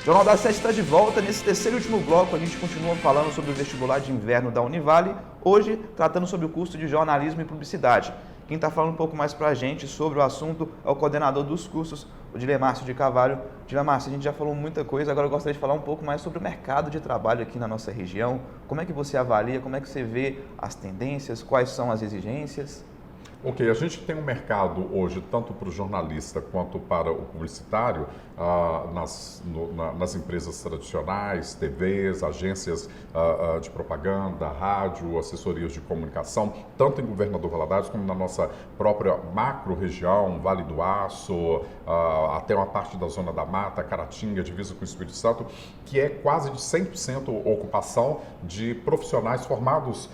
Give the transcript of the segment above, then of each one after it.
O Jornal da Sete está de volta. Nesse terceiro e último bloco, a gente continua falando sobre o vestibular de inverno da Univale, hoje tratando sobre o curso de jornalismo e publicidade. Quem está falando um pouco mais para a gente sobre o assunto é o coordenador dos cursos, o Dilemárcio de Carvalho. Dilemárcio, a gente já falou muita coisa, agora eu gostaria de falar um pouco mais sobre o mercado de trabalho aqui na nossa região. Como é que você avalia, como é que você vê as tendências, quais são as exigências? Ok, a gente tem um mercado hoje, tanto para o jornalista quanto para o publicitário, nas empresas tradicionais, TVs, agências de propaganda, rádio, assessorias de comunicação, tanto em Governador Valadares como na nossa própria macro-região, Vale do Aço, até uma parte da Zona da Mata, Caratinga, divisa com o Espírito Santo, que é quase de 100% ocupação de profissionais formados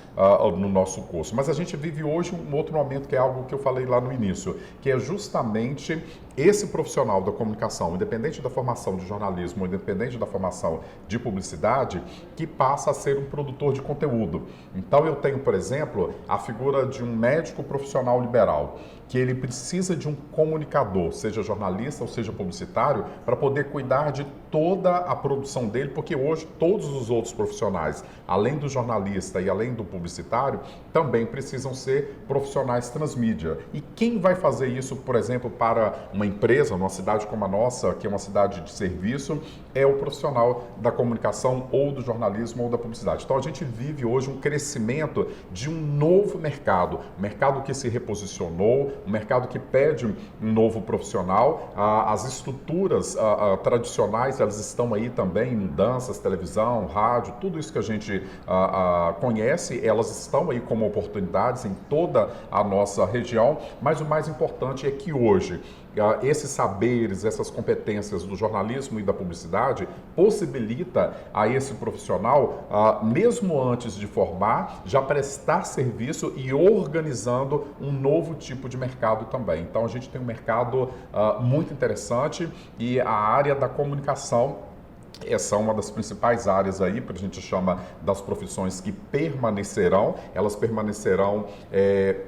no nosso curso. Mas a gente vive hoje um outro momento que é algo que eu falei lá no início, que é justamente esse profissional da comunicação, independente da formação de jornalismo, independente da formação de publicidade, que passa a ser um produtor de conteúdo. Então eu tenho, por exemplo, a figura de um médico profissional liberal, que ele precisa de um comunicador, seja jornalista ou seja publicitário, para poder cuidar de toda a produção dele, porque hoje todos os outros profissionais, além do jornalista e além do publicitário, também precisam ser profissionais transmídia. E quem vai fazer isso, por exemplo, para uma empresa, numa cidade como a nossa, que é uma cidade de serviço, é o profissional da comunicação ou do jornalismo ou da publicidade. Então a gente vive hoje um crescimento de um novo mercado, um mercado que se reposicionou, um mercado que pede um novo profissional. As estruturas tradicionais, elas estão aí também, mudanças, televisão, rádio, tudo isso que a gente conhece, elas estão aí como oportunidades em toda a nossa região, mas o mais importante é que hoje esses saberes, essas competências do jornalismo e da publicidade possibilita a esse profissional, mesmo antes de formar, já prestar serviço e organizando um novo tipo de mercado também. Então a gente tem um mercado muito interessante e a área da comunicação, essa é uma das principais áreas aí, que a gente chama das profissões que permanecerão, elas permanecerão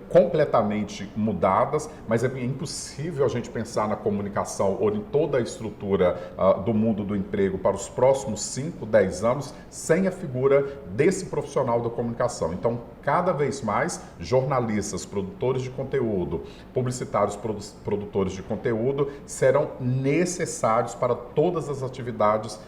completamente mudadas, mas é impossível a gente pensar na comunicação ou em toda a estrutura do mundo do emprego para os próximos 5, 10 anos sem a figura desse profissional da comunicação. Então, cada vez mais, jornalistas, produtores de conteúdo, publicitários, produtores de conteúdo serão necessários para todas as atividades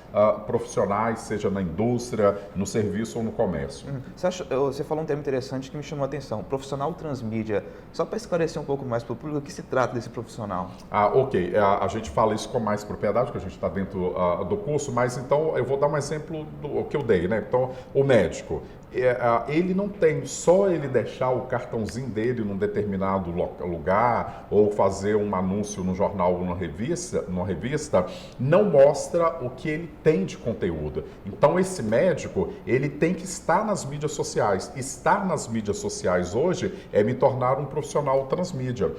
profissionais, seja na indústria, no serviço ou no comércio. Você falou um termo interessante que me chamou a atenção, profissional transmídia. Só para esclarecer um pouco mais para o público, o que se trata desse profissional? Ok. A gente fala isso com mais propriedade, porque a gente está dentro do curso, mas então eu vou dar um exemplo do que eu dei, né? Então, o médico, ele não tem só ele deixar o cartãozinho dele num determinado lugar ou fazer um anúncio no jornal ou numa revista, não mostra o que ele tem de conteúdo. Então esse médico, ele tem que estar nas mídias sociais. Estar nas mídias sociais hoje é me tornar um profissional transmídia.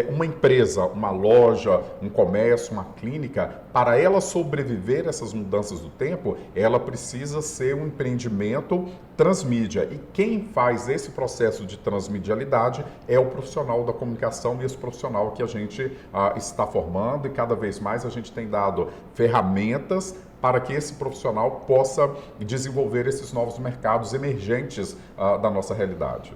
Uma empresa, uma loja, um comércio, uma clínica, para ela sobreviver a essas mudanças do tempo, ela precisa ser um empreendimento transmídia. E quem faz esse processo de transmedialidade é o profissional da comunicação e esse profissional que a gente está formando, e cada vez mais a gente tem dado ferramentas para que esse profissional possa desenvolver esses novos mercados emergentes da nossa realidade.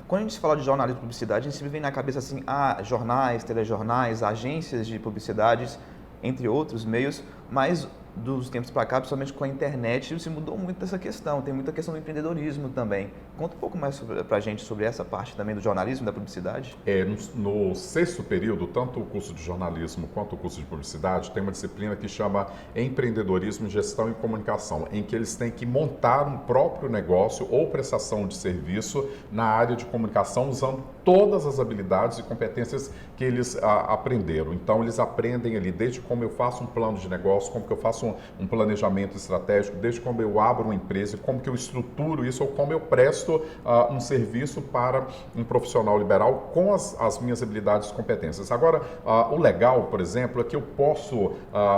Quando a gente fala de jornalismo e publicidade, a gente vem na cabeça assim, jornais, telejornais, agências de publicidades, entre outros meios, mas dos tempos para cá, principalmente com a internet, se mudou muito essa questão. Tem muita questão do empreendedorismo também. Conta um pouco mais para a gente sobre essa parte também do jornalismo e da publicidade. No sexto período, tanto o curso de jornalismo quanto o curso de publicidade, tem uma disciplina que chama empreendedorismo, gestão e comunicação, em que eles têm que montar um próprio negócio ou prestação de serviço na área de comunicação, usando todas as habilidades e competências que eles aprenderam. Então, eles aprendem ali desde como eu faço um plano de negócio, como que eu faço um planejamento estratégico, desde como eu abro uma empresa, como que eu estruturo isso, ou como eu presto um serviço para um profissional liberal com as minhas habilidades e competências. Agora, o legal, por exemplo, é que eu posso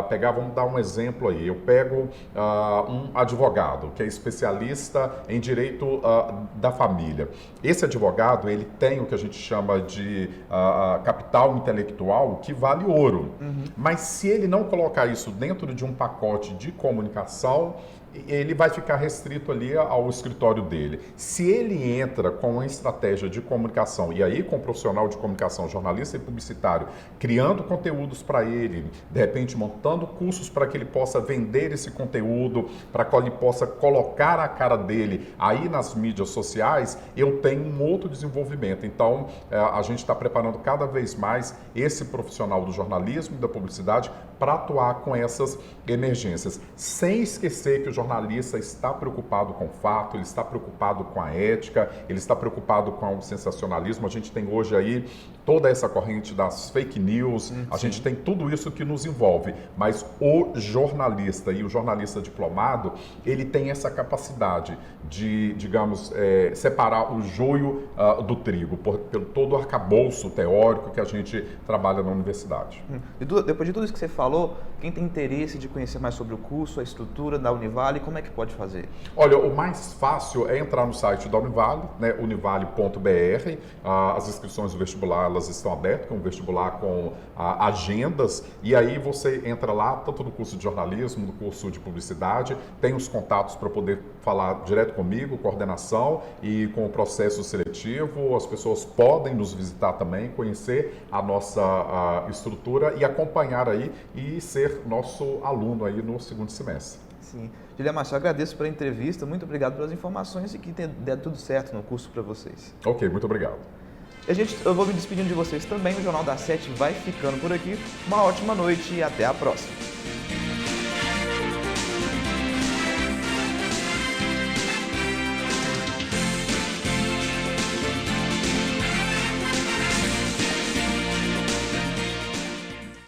pegar, vamos dar um exemplo aí, eu pego um advogado que é especialista em direito da família. Esse advogado, ele tem o que a gente chama de capital intelectual que vale ouro. Mas se ele não colocar isso dentro dentro de um pacote de comunicação, ele vai ficar restrito ali ao escritório dele. Se ele entra com uma estratégia de comunicação, e aí com um profissional de comunicação, jornalista e publicitário, criando conteúdos para ele, de repente montando cursos para que ele possa vender esse conteúdo, para que ele possa colocar a cara dele aí nas mídias sociais, eu tenho um outro desenvolvimento. Então, a gente está preparando cada vez mais esse profissional do jornalismo e da publicidade para atuar com essas emergências, sem esquecer que o jornalista está preocupado com o fato, ele está preocupado com a ética, ele está preocupado com o sensacionalismo. A gente tem hoje aí toda essa corrente das fake news, a gente tem tudo isso que nos envolve, mas o jornalista e o jornalista diplomado, ele tem essa capacidade de, digamos, separar o joio do trigo, pelo todo o arcabouço teórico que a gente trabalha na universidade. E depois de tudo isso que você falou, quem tem interesse de conhecer mais sobre o curso, a estrutura da Univale, como é que pode fazer? Olha, o mais fácil é entrar no site da Univale, né, univale.br. As inscrições do vestibular elas estão abertas, com o vestibular com agendas, e aí você entra lá, tanto no curso de jornalismo, no curso de publicidade, tem os contatos para poder falar direto comigo, coordenação e com o processo seletivo. As pessoas podem nos visitar também, conhecer a nossa estrutura e acompanhar aí e ser nosso aluno aí no segundo semestre. Sim. Julia Márcio, eu agradeço pela entrevista, muito obrigado pelas informações e que tenha dado tudo certo no curso para vocês. Ok, muito obrigado. Eu vou me despedindo de vocês também, o Jornal da Sete vai ficando por aqui. Uma ótima noite e até a próxima.